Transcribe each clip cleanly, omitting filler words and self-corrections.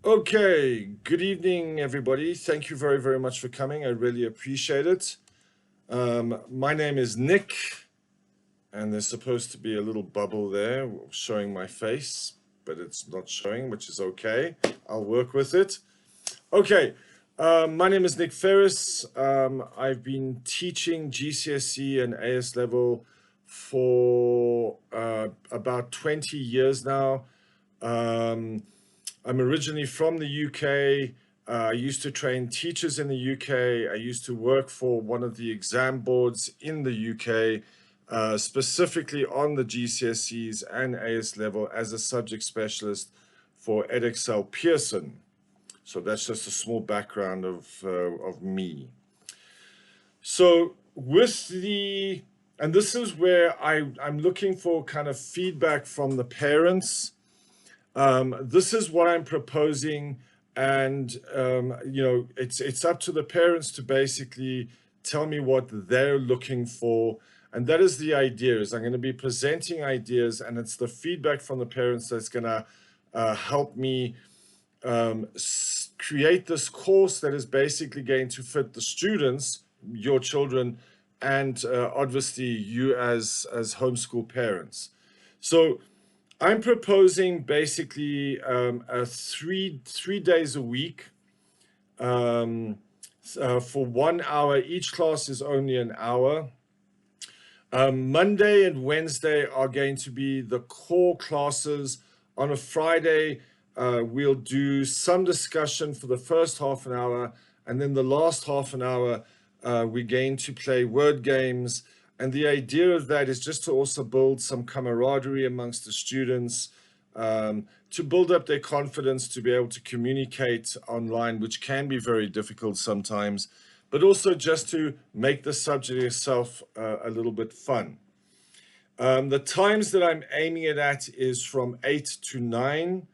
Okay, good evening, everybody. Thank you very, very much for coming. I really appreciate it. My name is Nick, and there's supposed to be a little bubble there showing my face, but it's not showing, which is okay. I'll work with it. Okay, my name is Nick Ferris. I've been teaching GCSE and AS level for about 20 years now. I'm originally from the UK. I used to train teachers in the UK. I used to work for one of the exam boards in the UK, specifically on the GCSEs and AS level as a subject specialist for Edexcel Pearson. So that's just a small background of me. So and this is where I'm looking for kind of feedback from the parents. This is what I'm proposing, and it's up to the parents to basically tell me what they're looking for, and that is the idea. Is I'm going to be presenting ideas, and it's the feedback from the parents that's going to help me create this course that is basically going to fit the students, your children, and obviously you as homeschool parents. So I'm proposing basically a three days a week for 1 hour. Each class is only an hour. Monday and Wednesday are going to be the core classes. On a Friday, we'll do some discussion for the first half an hour, and then the last half an hour, we're going to play word games. And the idea of that is just to also build some camaraderie amongst the students, to build up their confidence to be able to communicate online, which can be very difficult sometimes, but also just to make the subject itself a little bit fun. The times that I'm aiming it at is from 8 to 9,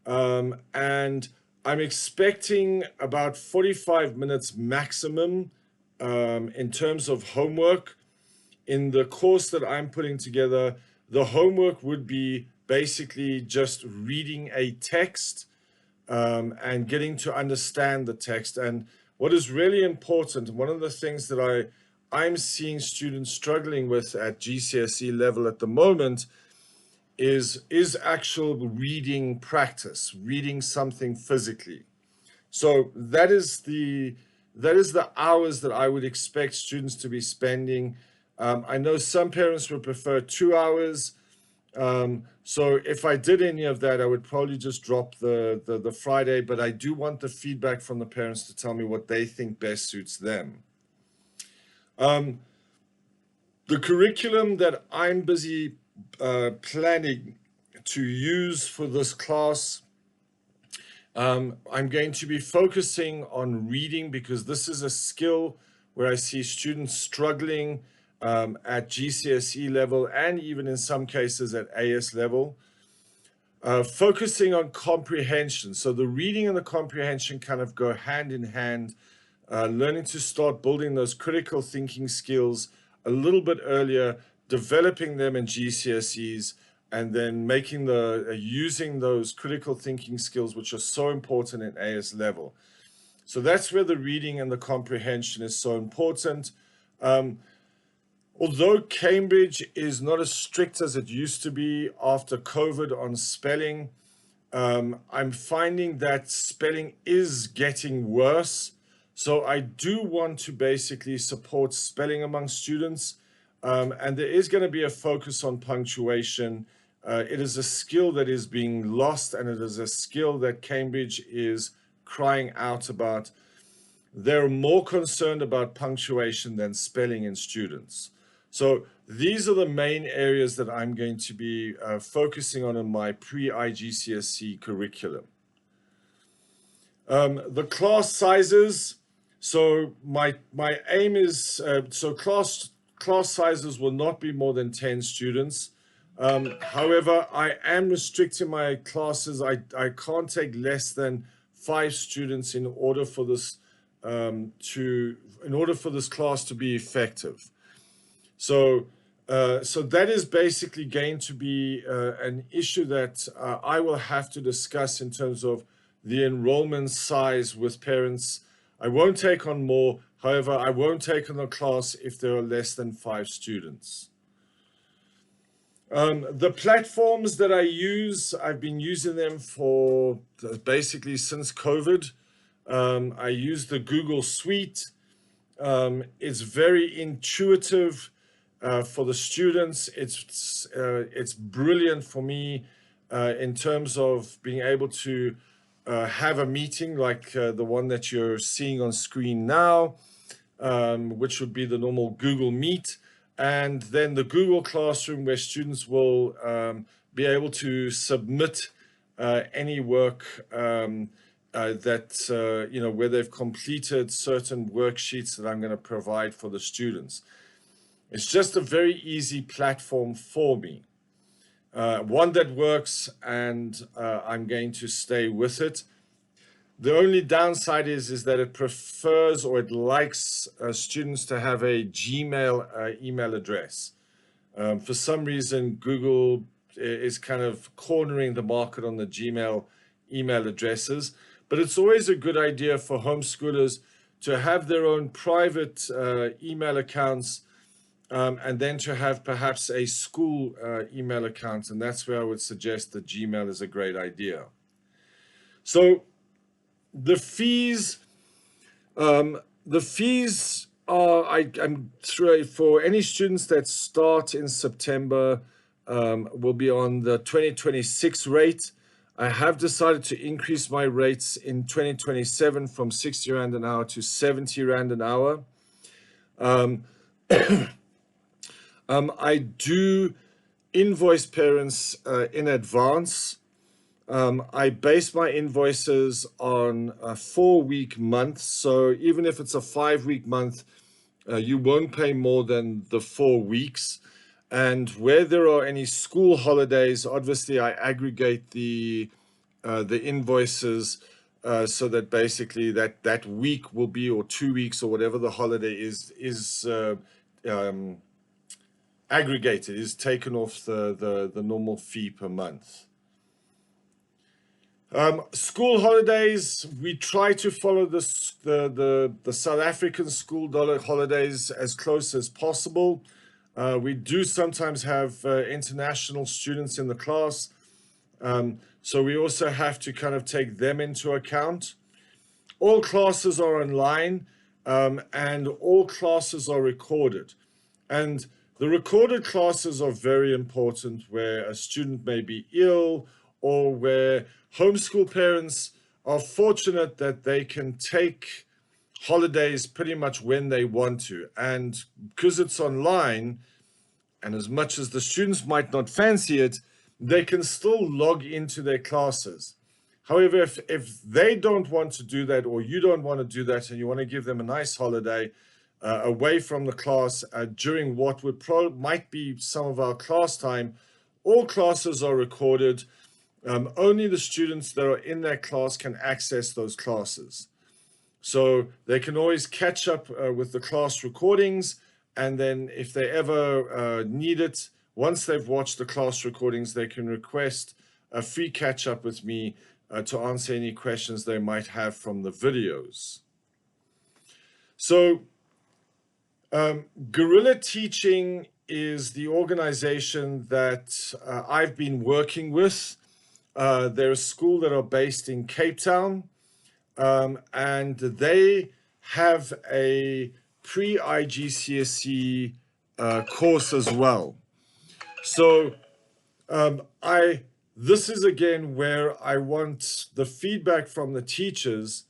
and I'm expecting about 45 minutes maximum in terms of homework. In the course that I'm putting together, the homework would be basically just reading a text and getting to understand the text. And what is really important, one of the things that I'm seeing students struggling with at GCSE level at the moment is actual reading practice, reading something physically. So that is the hours that I would expect students to be spending. I know some parents would prefer 2 hours. So if I did any of that, I would probably just drop the Friday, but I do want the feedback from the parents to tell me what they think best suits them. The curriculum that I'm busy planning to use for this class, I'm going to be focusing on reading, because this is a skill where I see students struggling at GCSE level and even in some cases at AS level. Focusing on comprehension. So the reading and the comprehension kind of go hand in hand, learning to start building those critical thinking skills a little bit earlier, developing them in GCSEs, and then using those critical thinking skills, which are so important in AS level. So that's where the reading and the comprehension is so important. Although Cambridge is not as strict as it used to be after COVID on spelling, I'm finding that spelling is getting worse. So I do want to basically support spelling among students. And there is going to be a focus on punctuation. It is a skill that is being lost, and it is a skill that Cambridge is crying out about. They're more concerned about punctuation than spelling in students. So these are the main areas that I'm going to be focusing on in my pre-IGCSE curriculum. The class sizes. So my aim is, class sizes will not be more than 10 students. However, I am restricting my classes. I can't take less than 5 students in order for this class to be effective. So that is basically going to be an issue that I will have to discuss in terms of the enrollment size with parents. I won't take on more. However, I won't take on a class if there are less than 5 students. The platforms that I use, I've been using them for basically since COVID. I use the Google Suite. It's very intuitive for the students. It's brilliant for me in terms of being able to have a meeting like the one that you're seeing on screen now, which would be the normal Google Meet, and then the Google Classroom, where students will be able to submit any work that, where they've completed certain worksheets that I'm going to provide for the students. It's just a very easy platform for me. One that works, and I'm going to stay with it. The only downside is that it prefers, or it likes students to have a Gmail email address. For some reason, Google is kind of cornering the market on the Gmail email addresses, but it's always a good idea for homeschoolers to have their own private email accounts, and then to have perhaps a school email account, and that's where I would suggest that Gmail is a great idea. So the fees are, I'm through for any students that start in September, will be on the 2026 rate. I have decided to increase my rates in 2027 from 60 Rand an hour to 70 Rand an hour. I do invoice parents in advance. I base my invoices on a 4-week month. So even if it's a 5-week month, you won't pay more than the 4 weeks. And where there are any school holidays, obviously I aggregate the invoices so that basically that week will be, or 2 weeks, or whatever the holiday is aggregated, is taken off the normal fee per month. School holidays, we try to follow the South African school holidays as close as possible. We do sometimes have international students in the class, so we also have to kind of take them into account. All classes are online, and all classes are recorded. And the recorded classes are very important, where a student may be ill, or where homeschool parents are fortunate that they can take holidays pretty much when they want to. And because it's online, and as much as the students might not fancy it, they can still log into their classes. However, if they don't want to do that, or you don't want to do that, and you want to give them a nice holiday away from the class during what might be some of our class time, all classes are recorded. Only the students that are in that class can access those classes. So they can always catch up with the class recordings, and then if they ever need it, once they've watched the class recordings, they can request a free catch-up with me to answer any questions they might have from the videos. So Guerrilla Teaching is the organization that I've been working with. They're a school that are based in Cape Town, and they have a pre-IGCSE course as well. So this is again where I want the feedback from the teachers.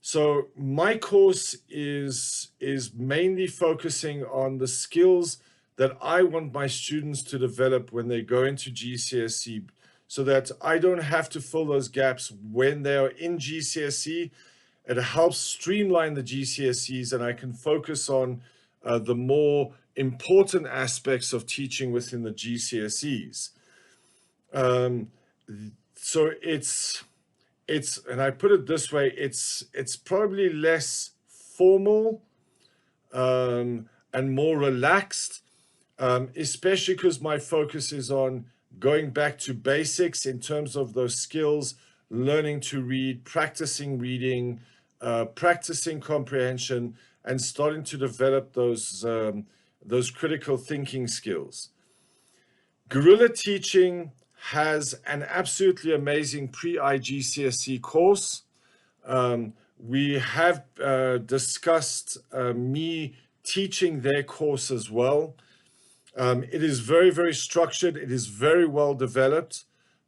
So my course is mainly focusing on the skills that I want my students to develop when they go into GCSE, so that I don't have to fill those gaps when they are in GCSE. It helps streamline the GCSEs, and I can focus on the more important aspects of teaching within the GCSEs. So it's, and I put it this way, it's probably less formal and more relaxed, especially because my focus is on going back to basics in terms of those skills learning to read, practicing reading, practicing comprehension, and starting to develop those critical thinking skills. Guerrilla Teaching has an absolutely amazing pre-IGCSE course. We have discussed me teaching their course as well. It is very, very structured. It is very well developed.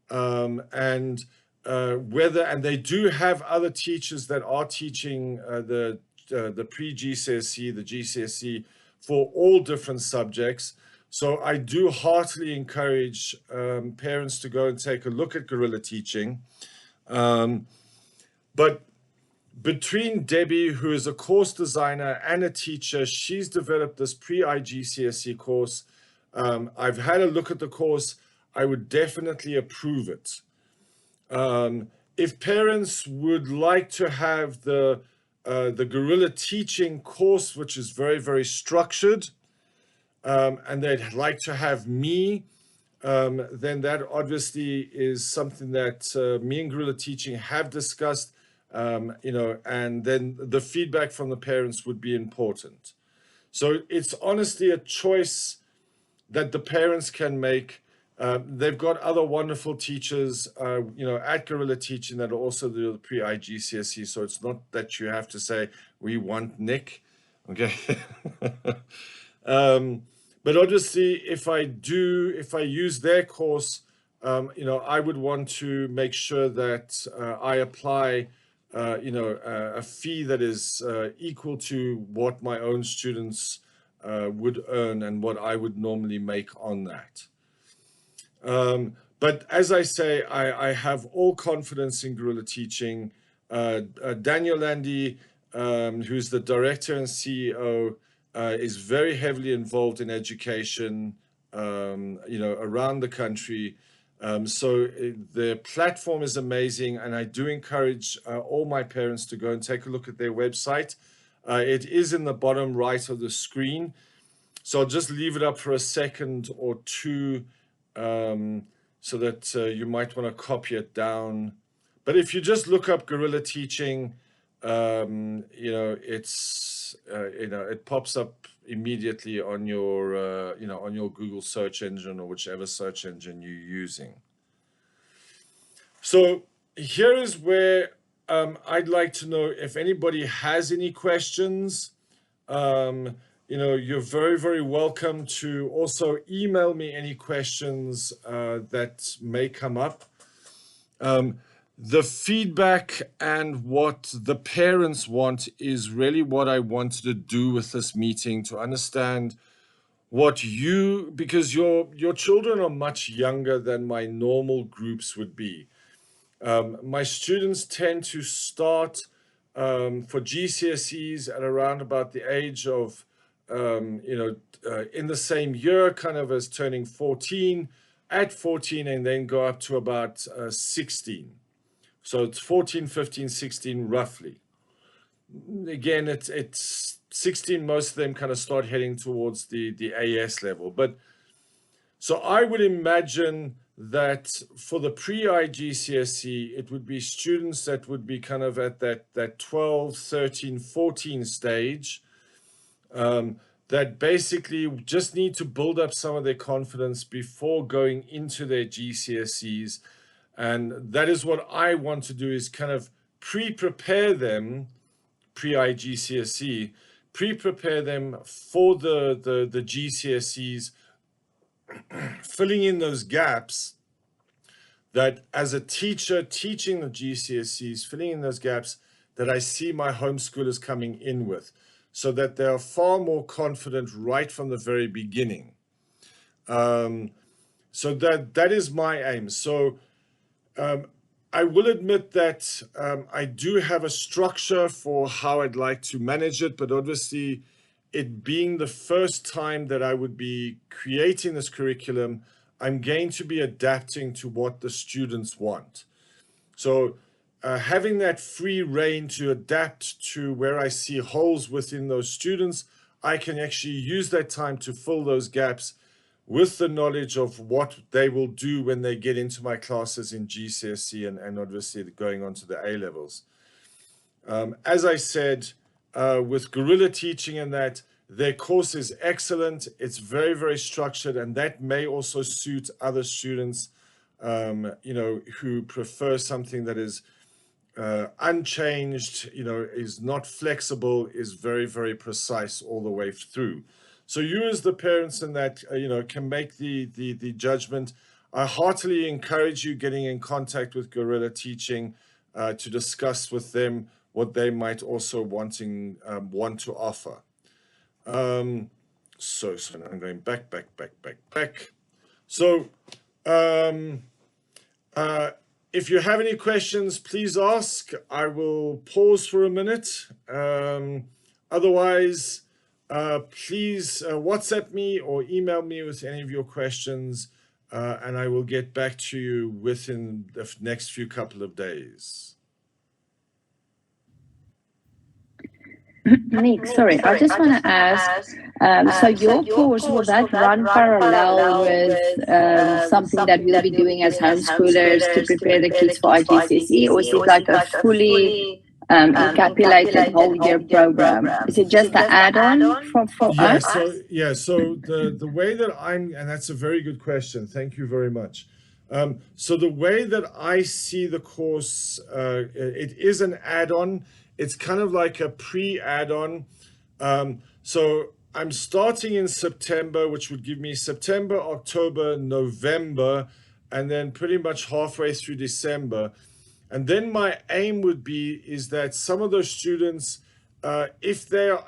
And they do have other teachers that are teaching the pre-GCSE, the GCSE for all different subjects. So I do heartily encourage parents to go and take a look at Guerrilla Teaching. But between Debbie, who is a course designer and a teacher, she's developed this pre-IGCSE course. I've had a look at the course. I would definitely approve it. If parents would like to have the Guerrilla Teaching course, which is very, very structured, and they'd like to have me, then that obviously is something that me and Guerrilla Teaching have discussed, and then the feedback from the parents would be important. So it's honestly a choice that the parents can make. They've got other wonderful teachers, at Guerrilla Teaching that also do the pre-IGCSE. So it's not that you have to say, we want Nick, okay? But obviously, if I use their course, I would want to make sure that I apply, a fee that is equal to what my own students would earn and what I would normally make on that. But as I say, I have all confidence in Guerrilla Teaching. Daniel Landy, who's the director and CEO, is very heavily involved in education, around the country. So the platform is amazing, and I do encourage all my parents to go and take a look at their website. It is in the bottom right of the screen. So I'll just leave it up for a second or two, so that you might want to copy it down. But if you just look up Guerrilla Teaching, it pops up immediately on your on your Google search engine or whichever search engine you're using. So here is where I'd like to know if anybody has any questions. You're very, very welcome to also email me any questions that may come up. The feedback and what the parents want is really what I wanted to do with this meeting, to understand what because your children are much younger than my normal groups would be. My students tend to start for GCSEs at around about the age of, in the same year, kind of as turning 14, at 14, and then go up to about 16. So it's 14, 15, 16, roughly. Again, it's 16, most of them kind of start heading towards the AS level. But so I would imagine that for the pre-IGCSE, it would be students that would be kind of at that 12, 13, 14 stage, that basically just need to build up some of their confidence before going into their GCSEs. And that is what I want to do, is kind of prepare them, pre-IGCSE, prepare them for the GCSEs, filling in those gaps that as a teacher teaching the GCSEs, filling in those gaps that I see my homeschoolers coming in with, so that they are far more confident right from the very beginning. So that is my aim. So I will admit that I do have a structure for how I'd like to manage it, but obviously it being the first time that I would be creating this curriculum, I'm going to be adapting to what the students want. So having that free rein to adapt to where I see holes within those students, I can actually use that time to fill those gaps with the knowledge of what they will do when they get into my classes in GCSE and obviously going on to the A levels. As I said, with guerrilla teaching and that, their course is excellent. It's very, very structured, and that may also suit other students, who prefer something that is unchanged, is not flexible, is very, very precise all the way through. So you as the parents in that, can make the judgment. I heartily encourage you getting in contact with Guerrilla Teaching to discuss with them what they might also want to offer. So I'm going back. So if you have any questions, please ask. I will pause for a minute. Otherwise, please WhatsApp me or email me with any of your questions, and I will get back to you within the next few couple of days. Nick, sorry, I just want to ask, so your course, will that run parallel with something that we'll be doing as homeschoolers to prepare the kids for IGCSE, or is it like a fully encapsulated whole year program? Is it just an add-on for us? So the way that and that's a very good question. Thank you very much. So the way that I see the course, it is an add-on. It's kind of like a pre-add-on. So I'm starting in September, which would give me September, October, November, and then pretty much halfway through December. And then my aim would be is that some of those students, if they are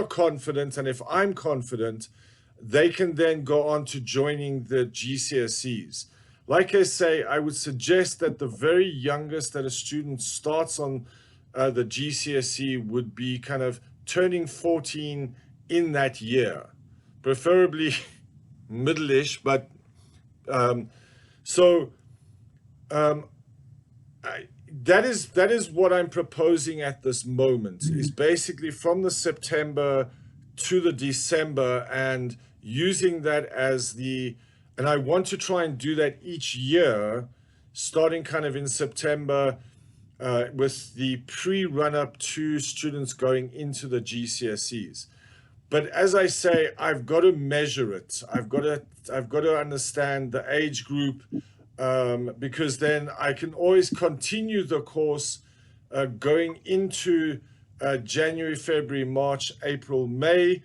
confident, and if I'm confident, they can then go on to joining the GCSEs. Like I say, I would suggest that the very youngest that a student starts on the GCSE would be kind of turning 14 in that year, preferably middle-ish, but that is what I'm proposing at this moment, is basically from the September to the December, and using that as and I want to try and do that each year, starting kind of in September, with the pre-run-up to students going into the GCSEs. But as I say, I've got to measure it. I've got to understand the age group, because then I can always continue the course going into January, February, March, April, May.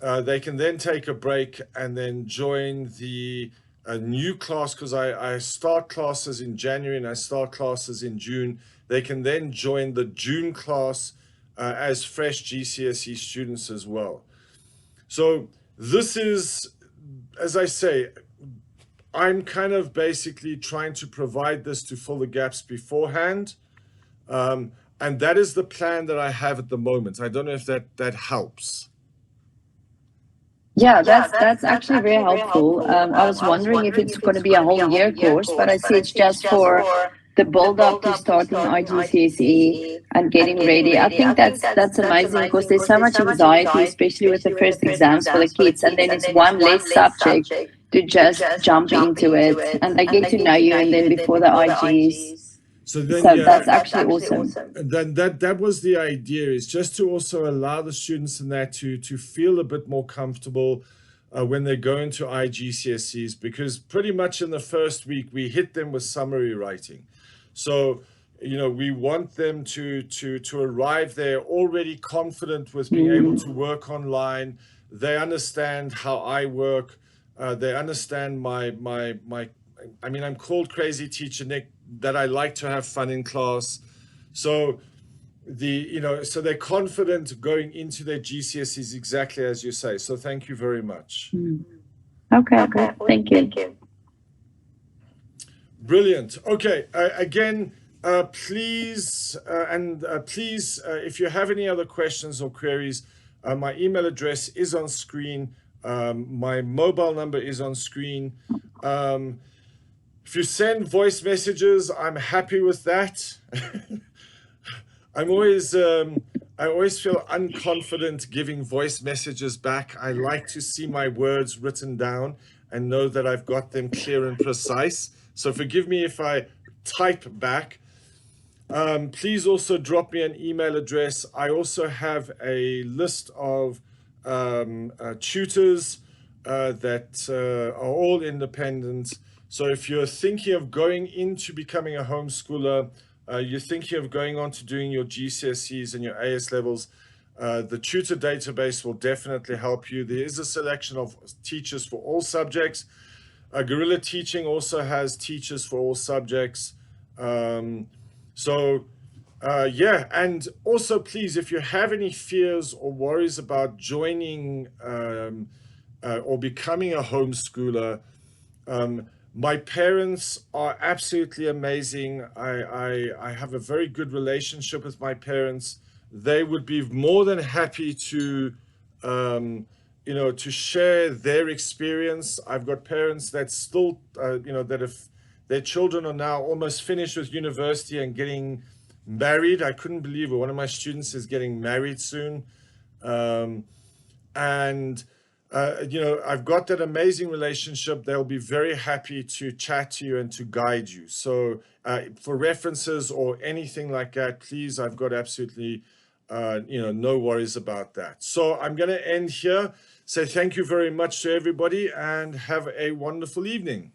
They can then take a break and then join the new class, because I start classes in January and I start classes in June. They can then join the June class as fresh GCSE students as well. So this is, as I say, I'm kind of basically trying to provide this to fill the gaps beforehand. And that is the plan that I have at the moment. I don't know if that helps. Yeah, that's actually very helpful. I was wondering if it's going to be a whole year course, but I see it's just for the build up to starting IGCSE and getting ready. I think that's amazing, because there's so much anxiety, especially with the first exams for the kids, and then it's one less subject to just jump into it, and they get to know you, and then before the IGs. So that's actually awesome. Then that was the idea, is just to also allow the students in that to feel a bit more comfortable when they go into IGCSEs, because pretty much in the first week we hit them with summary writing. So we want them to arrive there already confident with being able to work online. They understand how I work. They understand my I'm called Crazy Teacher Nick, that I like to have fun in class. So so they're confident going into their GCSEs, exactly as you say. So thank you very much. Okay, thank you. Brilliant. Okay, again, please, if you have any other questions or queries, my email address is on screen. My mobile number is on screen. If you send voice messages, I'm happy with that. I'm always I always feel unconfident giving voice messages back. I like to see my words written down and know that I've got them clear and precise. So forgive me if I type back. Please also drop me an email address. I also have a list of tutors that are all independent. So if you're thinking of going into becoming a homeschooler, you're thinking of going on to doing your GCSEs and your AS levels, the tutor database will definitely help you. There is a selection of teachers for all subjects. Guerrilla Teaching also has teachers for all subjects. Yeah, and also please, if you have any fears or worries about joining or becoming a homeschooler, my parents are absolutely amazing. I have a very good relationship with my parents. They would be more than happy to, to share their experience. I've got parents that still, that have their children are now almost finished with university and getting married. I couldn't believe it. One of my students is getting married soon. And I've got that amazing relationship. They'll be very happy to chat to you and to guide you. So for references or anything like that, please, I've got absolutely, no worries about that. So I'm going to end here. Say thank you very much to everybody and have a wonderful evening.